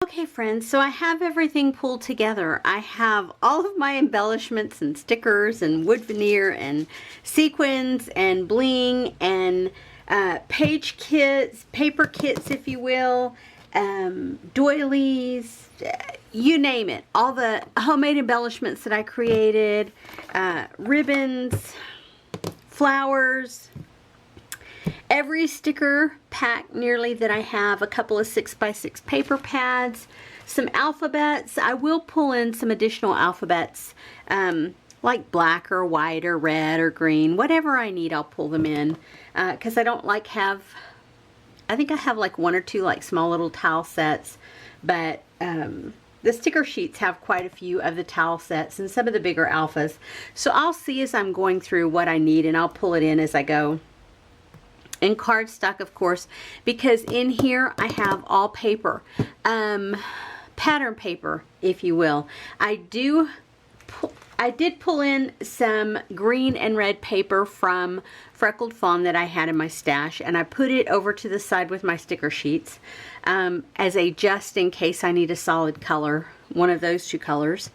Okay friends, so I have everything pulled together. I have all of my embellishments and stickers and wood veneer and sequins and bling and page kits, paper kits if you will, doilies, you name it. All the homemade embellishments that I created, ribbons, flowers, every sticker pack nearly that I have, a couple of 6x6 paper pads, some alphabets. I will pull in some additional alphabets, like black or white or red or green, whatever I need I'll pull them in, because I don't like I think I have like one or two like small little tile sets, but the sticker sheets have quite a few of the tile sets and some of the bigger alphas. So I'll see as I'm going through what I need and I'll pull it in as I go. And cardstock, of course, because in here I have all paper, pattern paper, if you will. I did pull in some green and red paper from Freckled Fawn that I had in my stash, and I put it over to the side with my sticker sheets as a just in case I need a solid color, one of those two colors.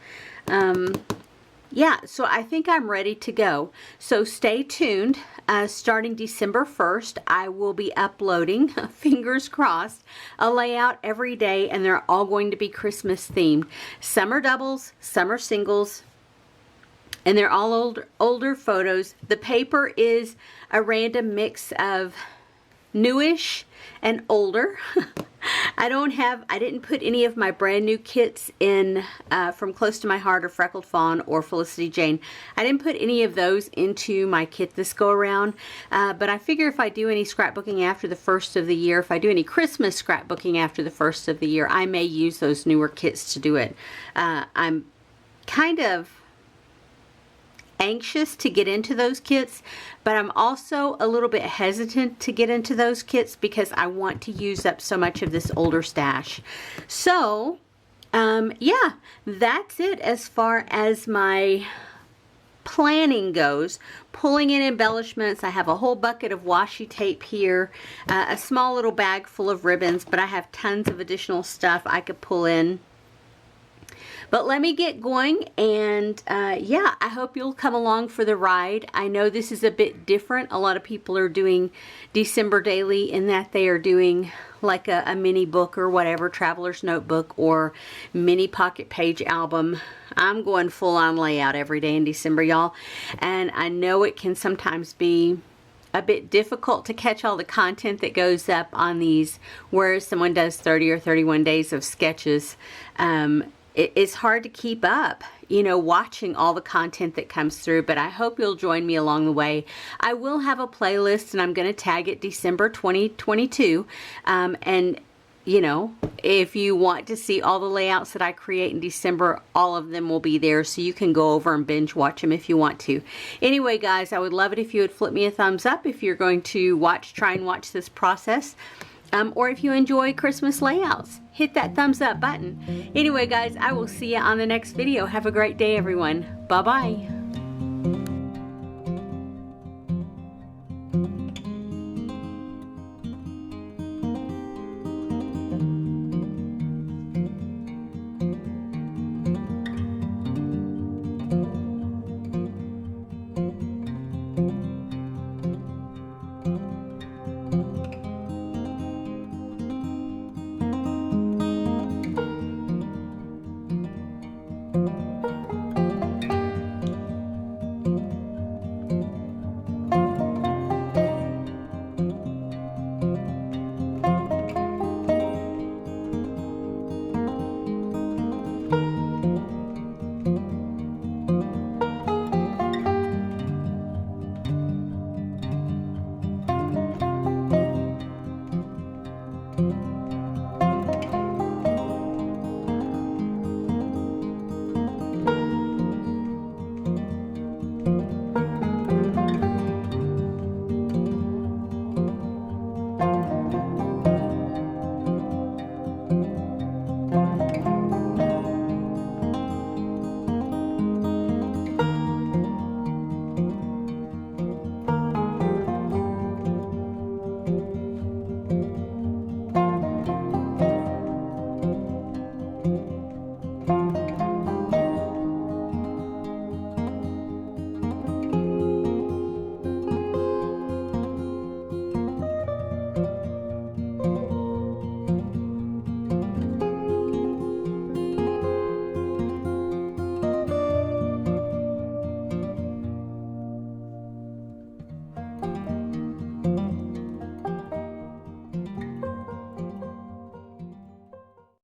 Yeah, so I think I'm ready to go. So stay tuned. Starting December 1st, I will be uploading, fingers crossed, a layout every day, and they're all going to be Christmas themed. Some are doubles, some are singles, and they're all older photos. The paper is a random mix of newish and older. I didn't put any of my brand new kits in from Close to My Heart or Freckled Fawn or Felicity Jane. I didn't put any of those into my kit this go around, but I figure if I do any scrapbooking after the first of the year, if I do any Christmas scrapbooking after the first of the year, I may use those newer kits to do it. I'm kind of anxious to get into those kits, but I'm also a little bit hesitant to get into those kits because I want to use up so much of this older stash. So yeah, that's it as far as my planning goes. Pulling in embellishments, I have a whole bucket of washi tape here, a small little bag full of ribbons, but I have tons of additional stuff I could pull in. But let me get going, and yeah, I hope you'll come along for the ride. I know this is a bit different. A lot of people are doing December Daily in that they are doing like a mini book or whatever, Traveler's Notebook or mini pocket page album. I'm going full on layout every day in December, y'all. And I know it can sometimes be a bit difficult to catch all the content that goes up on these, whereas someone does 30 or 31 days of sketches. It's hard to keep up, you know, watching all the content that comes through, but I hope you'll join me along the way. I will have a playlist, and I'm going to tag it December 2022, and you know, if you want to see all the layouts that I create in December, all of them will be there, so you can go over and binge watch them if you want to. Anyway, guys, I would love it if you would flip me a thumbs up if you're going to try and watch this process. Or if you enjoy Christmas layouts, hit that thumbs up button. Anyway, guys, I will see you on the next video. Have a great day, everyone. Bye-bye.